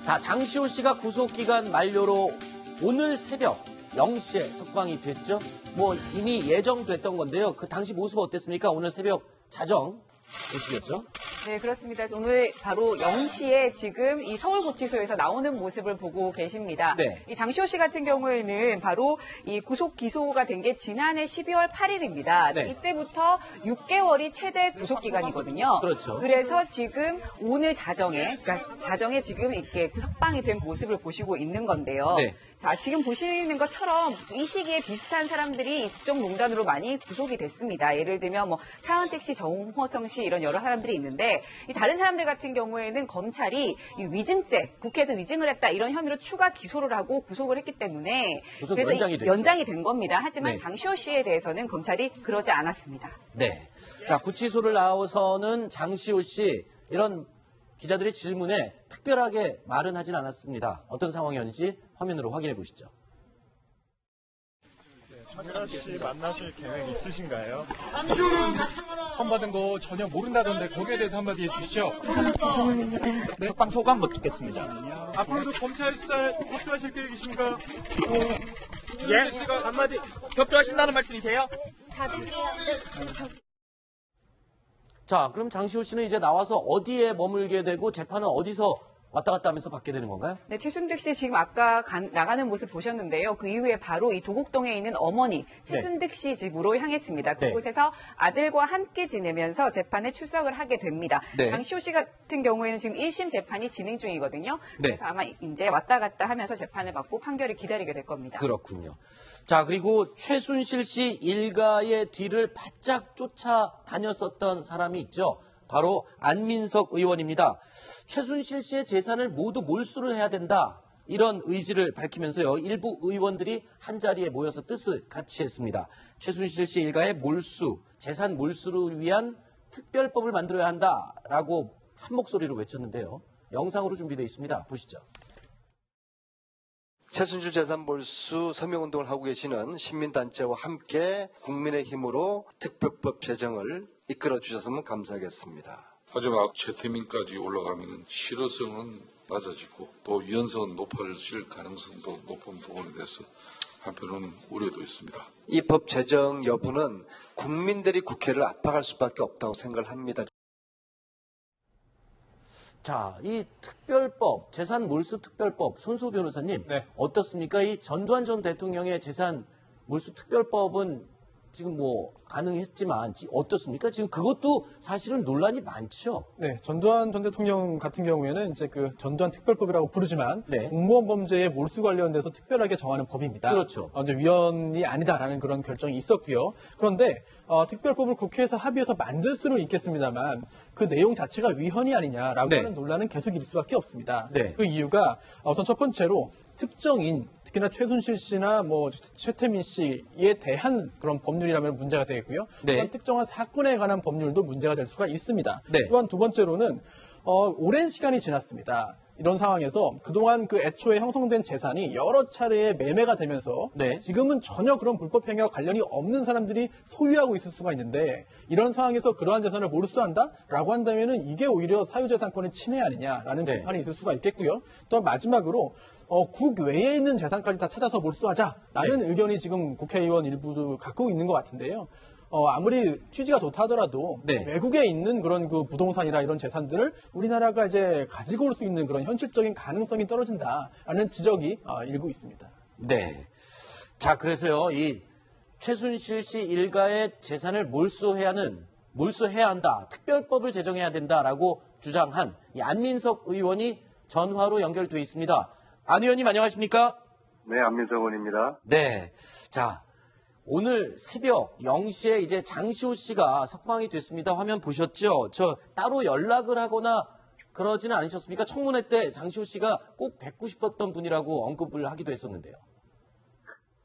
자, 장시호 씨가 구속기간 만료로 오늘 새벽 0시에 석방이 됐죠. 뭐 이미 예정됐던 건데요. 그 당시 모습 어땠습니까? 오늘 새벽 자정 보시겠죠? 네, 그렇습니다. 오늘 바로 0시에 지금 이 서울구치소에서 나오는 모습을 보고 계십니다. 네. 이 장시호 씨 같은 경우에는 바로 이 구속 기소가 된 게 지난해 12월 8일입니다. 네. 이때부터 6개월이 최대 구속 기간이거든요. 그렇죠. 그래서 지금 오늘 그러니까 자정에 지금 이렇게 석방이 된 모습을 보시고 있는 건데요. 네. 자, 지금 보시는 것처럼 이 시기에 비슷한 사람들이 국정농단으로 많이 구속이 됐습니다. 예를 들면 뭐 차은택 씨, 정호성 씨 이런 여러 사람들이 있는데 이 다른 사람들 같은 경우에는 검찰이 이 위증죄, 국회에서 위증을 했다 이런 혐의로 추가 기소를 하고 구속을 했기 때문에 구속 그래서 연장이 됐죠. 연장이 된 겁니다. 하지만 네. 장시호 씨에 대해서는 검찰이 그러지 않았습니다. 네. 자, 구치소를 나와서는 장시호 씨 이런 기자들의 질문에 특별하게 말은 하진 않았습니다. 어떤 상황이었는지 화면으로 확인해 보시죠. 정유라 씨 만나실 계획 있으신가요? 헌받은 거 전혀 모른다던데 거기에 대해서 한마디 해주시죠. 죄송합니다. 네. 석방 소감 못 듣겠습니다. 앞으로도 검찰 수사에 협조하실 계획이십니까? 예? 씨가 한마디 협조하신다는 말씀이세요? 자, 그럼 장시호 씨는 이제 나와서 어디에 머물게 되고 재판은 어디서 왔다 갔다 하면서 받게 되는 건가요? 네, 최순득 씨 지금 아까 나가는 모습 보셨는데요. 그 이후에 바로 이 도곡동에 있는 어머니 최순득 씨 집으로 향했습니다. 네. 그곳에서 아들과 함께 지내면서 재판에 출석을 하게 됩니다. 네. 장시호 씨 같은 경우에는 지금 1심 재판이 진행 중이거든요. 네. 그래서 아마 이제 왔다 갔다 하면서 재판을 받고 판결을 기다리게 될 겁니다. 그렇군요. 자, 그리고 최순실 씨 일가의 뒤를 바짝 쫓아다녔었던 사람이 있죠. 바로 안민석 의원입니다. 최순실 씨의 재산을 모두 몰수를 해야 된다. 이런 의지를 밝히면서요. 일부 의원들이 한자리에 모여서 뜻을 같이 했습니다. 최순실 씨 일가의 몰수, 재산 몰수를 위한 특별법을 만들어야 한다라고 한 목소리로 외쳤는데요. 영상으로 준비되어 있습니다. 보시죠. 최순실 재산 몰수 서명운동을 하고 계시는 시민단체와 함께 국민의힘으로 특별법 제정을 이끌어 주셨으면 감사하겠습니다. 하지만 최태민까지 올라가면 실효성은 낮아지고 또 위헌성은 높아질 가능성도 높은 부분에 대해서 한편으로는 우려도 있습니다. 이 법 제정 여부는 국민들이 국회를 압박할 수밖에 없다고 생각을 합니다. 자, 이 특별법, 재산 몰수 특별법, 손수호 변호사님, 네. 어떻습니까? 이 전두환 전 대통령의 재산 몰수 특별법은 지금 뭐 가능했지만 어떻습니까? 지금 그것도 사실은 논란이 많죠. 네, 전두환 전 대통령 같은 경우에는 이제 그 전두환 특별법이라고 부르지만 네. 공무원 범죄의 몰수 관련돼서 특별하게 정하는 법입니다. 그렇죠. 이제 위헌이 아니다라는 그런 결정이 있었고요. 그런데 특별법을 국회에서 합의해서 만들 수는 있겠습니다만 그 내용 자체가 위헌이 아니냐라고 네. 하는 논란은 계속 일 수밖에 없습니다. 네. 그 이유가 우선 첫 번째로 특정인, 특히나 최순실 씨나 뭐 최태민 씨에 대한 그런 법률이라면 문제가 되겠고요. 네. 또한 특정한 사건에 관한 법률도 문제가 될 수가 있습니다. 네. 또한 두 번째로는 오랜 시간이 지났습니다. 이런 상황에서 그동안 그 애초에 형성된 재산이 여러 차례에 매매가 되면서 네. 지금은 전혀 그런 불법 행위와 관련이 없는 사람들이 소유하고 있을 수가 있는데 이런 상황에서 그러한 재산을 몰수한다라고 한다면은 이게 오히려 사유재산권의 침해 아니냐라는 네. 비판이 있을 수가 있겠고요. 또 마지막으로 국외에 있는 재산까지 다 찾아서 몰수하자라는 네. 의견이 지금 국회의원 일부 갖고 있는 것 같은데요. 아무리 취지가 좋다 하더라도 네. 외국에 있는 그런 그 부동산이나 이런 재산들을 우리나라가 이제 가지고 올 수 있는 그런 현실적인 가능성이 떨어진다라는 지적이 일고 있습니다. 네. 자, 그래서요, 이 최순실 씨 일가의 재산을 몰수해야 한다. 특별법을 제정해야 된다라고 주장한 이 안민석 의원이 전화로 연결돼 있습니다. 안 의원님 안녕하십니까? 네, 안민석 의원입니다. 네. 자, 오늘 새벽 0시에 이제 장시호 씨가 석방이 됐습니다. 화면 보셨죠? 저 따로 연락을 하거나 그러지는 않으셨습니까? 청문회 때 장시호 씨가 꼭 뵙고 싶었던 분이라고 언급을 하기도 했었는데요.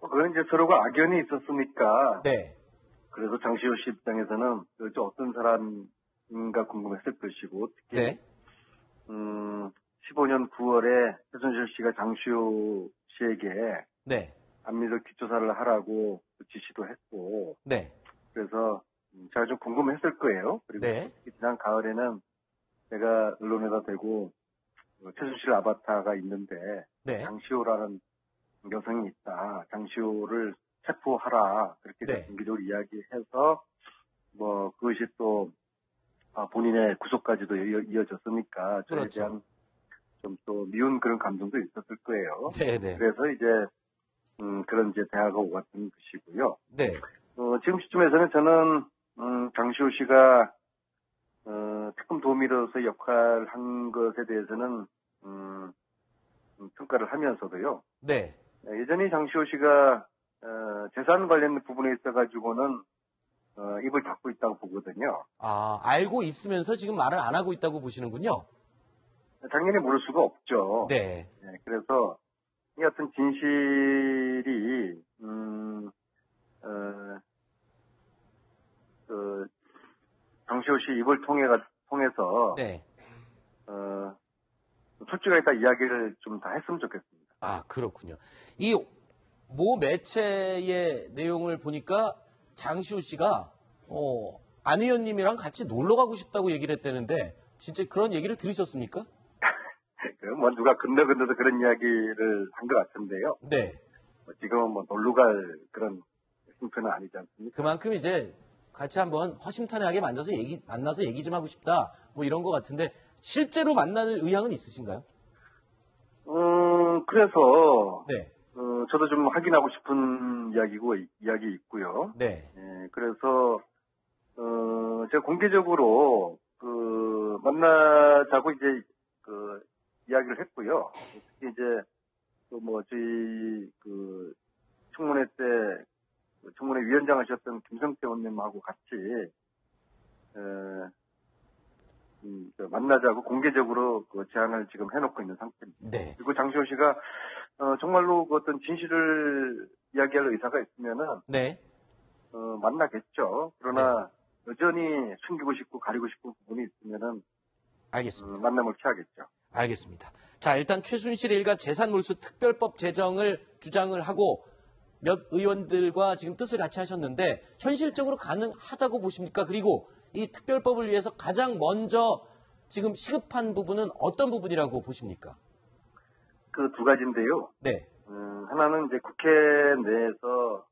그건 이제 서로가 악연이 있었으니까. 네. 그래서 장시호 씨 입장에서는 도대체 어떤 사람인가 궁금했을 것이고, 특히 네. 15년 9월에 최순실 씨가 장시호 씨에게 네. 안민석 뒷조사를 하라고 지시도 했고, 네. 잘 좀 궁금했을 거예요. 그리고 네. 지난 가을에는 제가 언론에다 대고 최순실 아바타가 있는데 네. 장시호라는 여성이 있다. 장시호를 체포하라. 그렇게 네. 공개적으로 이야기해서 그것이 또 본인의 구속까지도 이어졌으니까 저에 그렇죠. 대한 좀 또 미운 그런 감정도 있었을 거예요. 네네. 그래서 이제 그런 이제 대화가 오갔던 것이고요. 네. 지금 시점에서는 저는 장시호 씨가 특검 도우미로서 역할을 한 것에 대해서는 평가를 하면서도요. 네. 여전히 장시호 씨가 재산 관련 부분에 있어가지고는 입을 닫고 있다고 보거든요. 알고 있으면서 지금 말을 안 하고 있다고 보시는군요. 당연히 모를 수가 없죠. 네. 그래서 이 어떤 진실이 장시호 씨 입을 통해서 네. 솔직하게 이야기를 좀 다 했으면 좋겠습니다. 그렇군요. 이 모 매체의 내용을 보니까 장시호 씨가 안 의원님이랑 같이 놀러 가고 싶다고 얘기를 했다는데 진짜 그런 얘기를 들으셨습니까? 누가 건너서 그런 이야기를 한 것 같은데요. 네. 지금은 놀러 갈 그런 형편은 아니지 않습니까? 그만큼 이제 같이 한번 허심탄회하게 만나서 얘기 좀 하고 싶다. 이런 것 같은데 실제로 만날 의향은 있으신가요? 그래서 네. 저도 좀 확인하고 싶은 이야기 있고요. 네. 그래서 제가 공개적으로 만나자고 이제 이야기를 했고요. 특히 이제 저희 청문회 때 청문회 위원장 하셨던 김성태 의원님하고 같이 만나자고 공개적으로 제안을 지금 해놓고 있는 상태입니다. 네. 그리고 장시호 씨가 정말로 어떤 진실을 이야기할 의사가 있으면은 네. 만나겠죠. 그러나 여전히 숨기고 싶고 가리고 싶은 부분이 있으면은 알겠습니다. 만남을 취하겠죠. 알겠습니다. 자, 일단 최순실 일가 재산몰수 특별법 제정을 주장을 하고 몇 의원들과 지금 뜻을 같이 하셨는데 현실적으로 가능하다고 보십니까? 그리고 이 특별법을 위해서 가장 먼저 지금 시급한 부분은 어떤 부분이라고 보십니까? 그 두 가지인데요. 네. 하나는 이제 국회 내에서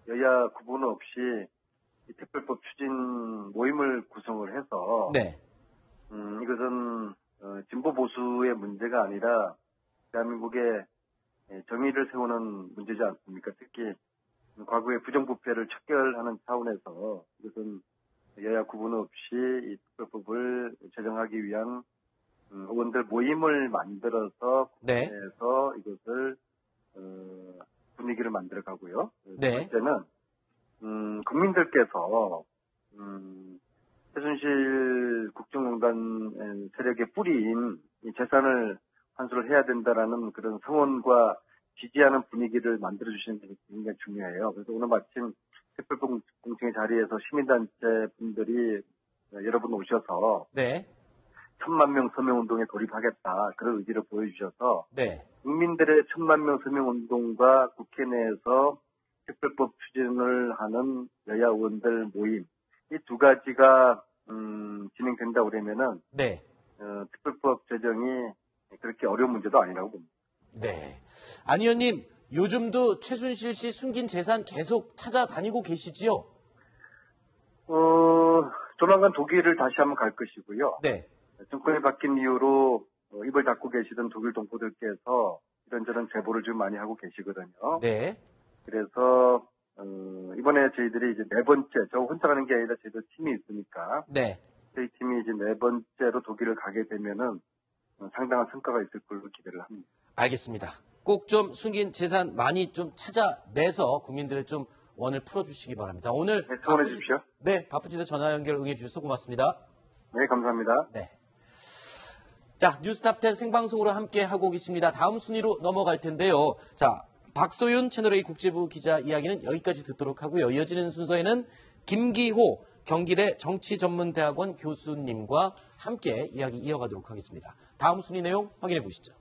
여야 구분 없이 이 특별법 추진 모임을 구성을 해서 네. 이것은 진보 보수의 문제가 아니라 대한민국의 정의를 세우는 문제지 않습니까? 특히 과거의 부정부패를 척결하는 차원에서 이것은 여야 구분 없이 이 특별법을 제정하기 위한 의원들 모임을 만들어서 네. 국회에서 이것을 분위기를 만들어가고요. 네. 번째는 국민들께서 최순실 국정농단 세력의 뿌리인 이 재산을 환수를 해야 된다라는 그런 성원과 지지하는 분위기를 만들어주시는 게 굉장히 중요해요. 그래서 오늘 마침 특별법 공청회 자리에서 시민단체 분들이 여러 분 오셔서 네. 1000만 명 서명운동에 돌입하겠다 그런 의지를 보여주셔서 네. 국민들의 1000만 명 서명운동과 국회 내에서 특별법 추진을 하는 여야 의원들 모임 이 두 가지가 진행된다고 그러면은 네. 특별법 제정이 그렇게 어려운 문제도 아니라고 봅니다. 네. 안 의원님, 요즘도 최순실 씨 숨긴 재산 계속 찾아다니고 계시지요? 조만간 독일을 다시 한번 갈 것이고요. 네. 정권이 바뀐 이후로 입을 닫고 계시던 독일 동포들께서 이런저런 제보를 좀 많이 하고 계시거든요. 네. 그래서 이번에 저희들이 이제 네 번째, 저 혼자 가는 게 아니라 저희도 팀이 있으니까 네. 저희 팀이 이제 네 번째로 독일을 가게 되면은 상당한 성과가 있을 걸로 기대를 합니다. 알겠습니다. 꼭 좀 숨긴 재산 많이 좀 찾아내서 국민들의 좀 원을 풀어주시기 바랍니다. 오늘 네, 응원해 주십시오. 네, 바쁘신데 전화 연결 응해주셔서 고맙습니다. 네, 감사합니다. 네. 자, 뉴스탑10 생방송으로 함께 하고 계십니다. 다음 순위로 넘어갈 텐데요. 자, 박소윤 채널A 국제부 기자 이야기는 여기까지 듣도록 하고요. 이어지는 순서에는 김기호 경기대 정치전문대학원 교수님과 함께 이야기 이어가도록 하겠습니다. 다음 순위 내용 확인해 보시죠.